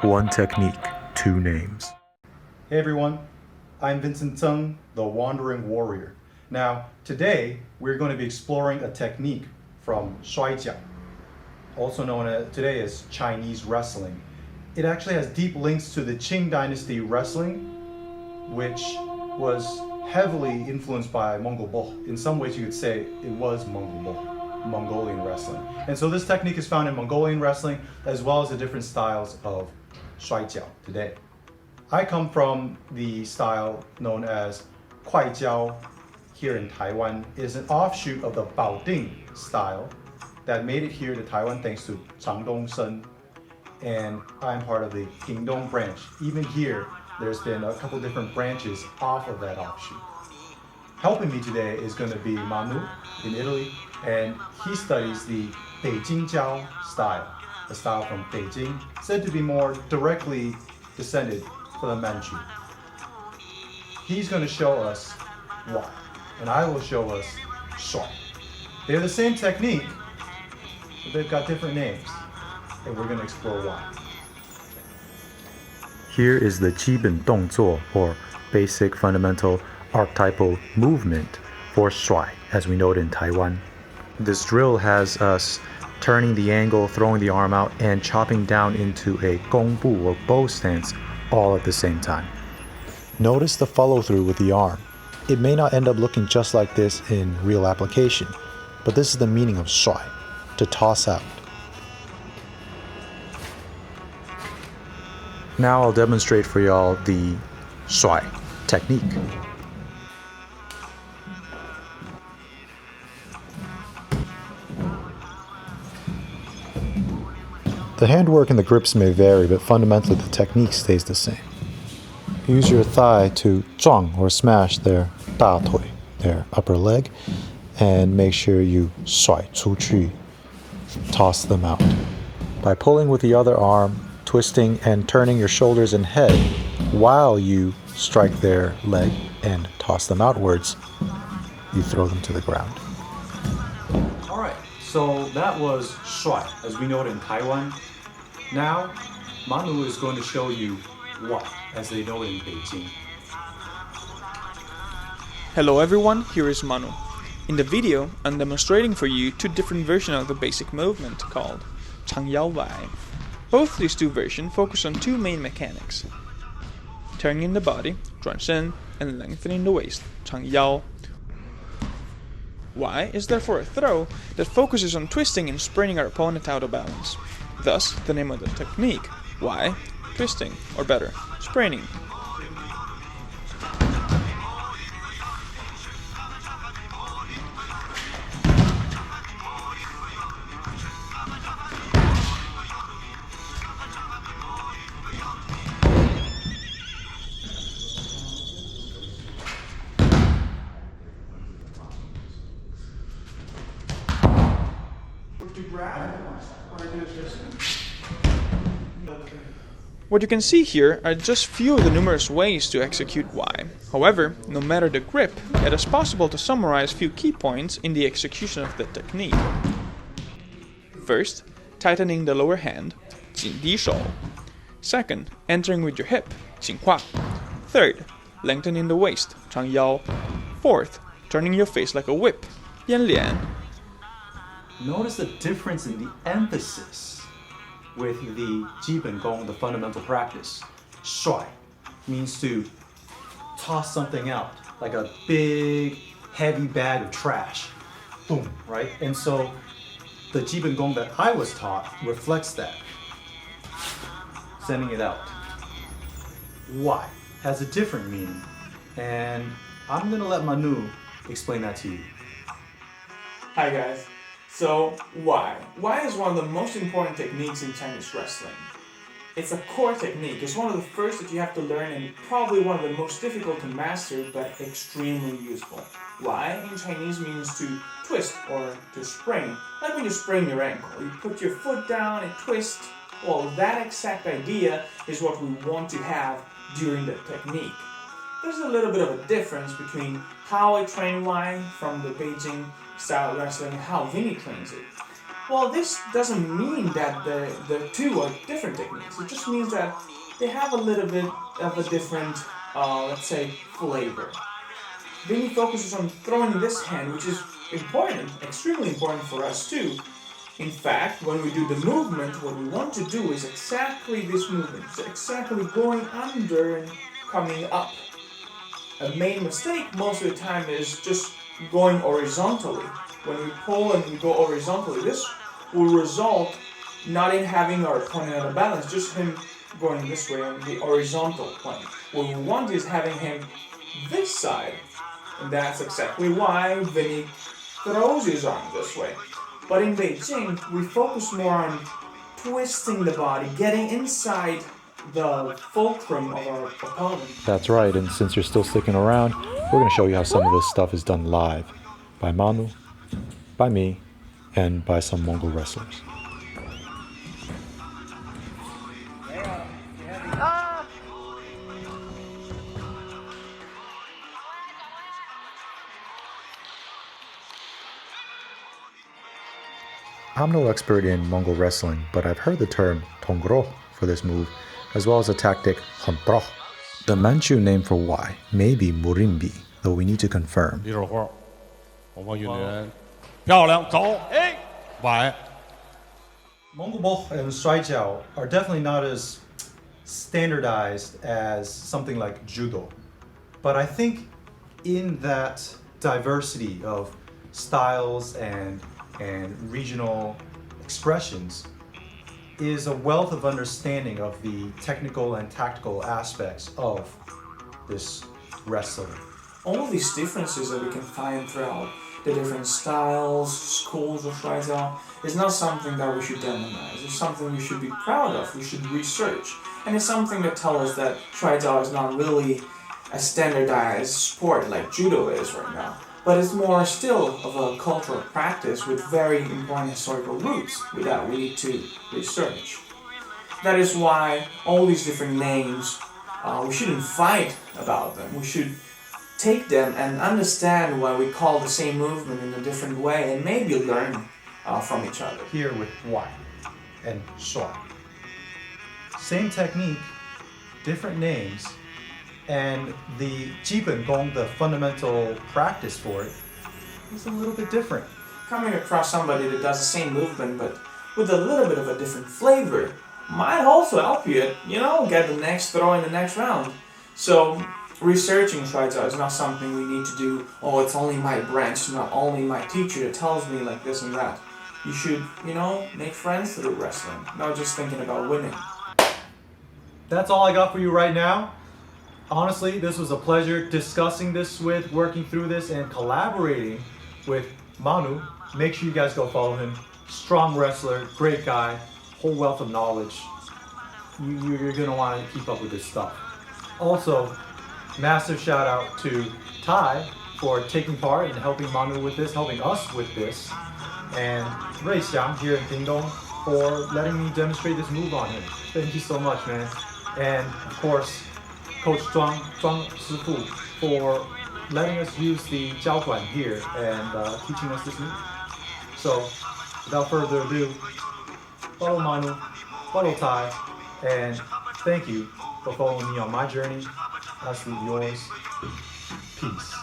One technique, two names. Hey everyone, I'm Vincent Tseng, the Wandering Warrior. Now, today we're going to be exploring a technique from Shuai Jiao, also known today as Chinese wrestling. It actually has deep links to the Qing Dynasty wrestling, which was heavily influenced by Mongol Bull. In some ways you could say it was Mongolian wrestling. And so this technique is found in Mongolian wrestling as well as the different styles of Shuai Jiao today. I come from the style known as Shuai Jiao here in Taiwan. It is an offshoot of the Baoding style that made it here to Taiwan thanks to Changdong Shen, and I'm part of the Qingdong branch. Even here, there's been a couple different branches off of that offshoot. Helping me today is going to be Manu in Italy, and he studies the Beijing Jiao style, a style from Beijing, said to be more directly descended from the Manchu. He's going to show us why, and I will show us Shuai. They're the same technique, but they've got different names, and we're going to explore why. Here is the 基本动作 or basic fundamental archetypal movement for Shuai, as we know it in Taiwan. This drill has us turning the angle, throwing the arm out, and chopping down into a gongbu or bow stance all at the same time. Notice the follow through with the arm. It may not end up looking just like this in real application, but this is the meaning of Shuai, to toss out. Now I'll demonstrate for y'all the Shuai technique. The handwork and the grips may vary, but fundamentally the technique stays the same. Use your thigh to 撞 or smash their 大腿, their upper leg, and make sure you 甩出去, toss them out. By pulling with the other arm, twisting and turning your shoulders and head while you strike their leg and toss them outwards, you throw them to the ground. All right, so that was Shuai, as we know it in Taiwan. Now, Manu is going to show you what, as they know it in Beijing. Hello everyone, here is Manu. In the video, I'm demonstrating for you two different versions of the basic movement called 长腰歪. Both these two versions focus on two main mechanics: turning the body, 转身, and lengthening the waist, 长腰. Y is therefore a throw that focuses on twisting and spraining our opponent out of balance. Thus, the name of the technique, Y, twisting, or better, spraining. What you can see here are just few of the numerous ways to execute Y. However, no matter the grip, it is possible to summarize few key points in the execution of the technique. First, tightening the lower hand, 紧低手. Second, entering with your hip, 紧胯. Third, lengthening the waist, 长腰. Fourth, turning your face like a whip, 变脸. Notice the difference in the emphasis with the 基本功, the fundamental practice. Shuai means to toss something out, like a big, heavy bag of trash. Boom, right? And so the 基本功 that I was taught reflects that, sending it out. Y has a different meaning, and I'm gonna let Manu explain that to you. Hi guys. So, Y. Y is one of the most important techniques in Chinese wrestling. It's a core technique. It's one of the first that you have to learn and probably one of the most difficult to master, but extremely useful. Y in Chinese means to twist or to sprain, like when you sprain your ankle. You put your foot down and twist. Well, that exact idea is what we want to have during the technique. There's a little bit of a difference between how I train Y from the Beijing style wrestling and how Vinny trains it. Well, this doesn't mean that the two are different techniques. It just means that they have a little bit of a different, let's say, flavor. Then he focuses on throwing this hand, which is important, extremely important for us too. In fact, when we do the movement, what we want to do is exactly this movement. So exactly going under and coming up. A main mistake most of the time is just going horizontally. When we pull and we go horizontally, this will result not in having our opponent out of balance, just him going this way on the horizontal plane. What we want is having him this side. And that's exactly why Vinny throws his arm this way. But in Beijing, we focus more on twisting the body, getting inside the fulcrum of our opponent. That's right, and since you're still sticking around, we're going to show you how some of this stuff is done live by Manu, by me, and by some Mongol wrestlers. I'm no expert in Mongol wrestling, but I've heard the term tongro for this move, as well as the tactic hanbro. The Manchu name for Y may be murimbi, though we need to confirm. Mongol Bo and Shuai Jiao are definitely not as standardized as something like judo. But I think in that diversity of styles and regional expressions is a wealth of understanding of the technical and tactical aspects of this wrestling. All of these differences that we can find throughout the different styles, schools of Shuaijiao is not something that we should demonize. It's something we should be proud of, we should research. And it's something that tells us that Shuaijiao is not really a standardized sport like judo is right now, but it's more still of a cultural practice with very important historical roots that we need to research. That is why all these different names, we shouldn't fight about them. We should take them and understand why we call the same movement in a different way and maybe learn from each other. Here with Y and Shuai. Same technique, different names, and the 基本功, the fundamental practice for it, is a little bit different. Coming across somebody that does the same movement but with a little bit of a different flavor might also help you, get the next throw in the next round. So researching Shuaijiao is not something we need to do, oh, it's only my branch, not only my teacher that tells me like this and that. You should, make friends through wrestling, not just thinking about winning. That's all I got for you right now. Honestly, this was a pleasure discussing this with, working through this, and collaborating with Manu. Make sure you guys go follow him. Strong wrestler, great guy, whole wealth of knowledge. You're going to want to keep up with this stuff. Also, massive shout out to Tye for taking part and helping Manu with this, helping us with this. And Ray Xiang here in Pingdong for letting me demonstrate this move on him. Thank you so much, man. And of course, Coach Zhuang Sifu for letting us use the Jiao here and teaching us this move. So, without further ado, follow Manu, follow Tye, and thank you for following me on my journey. As with yours, peace.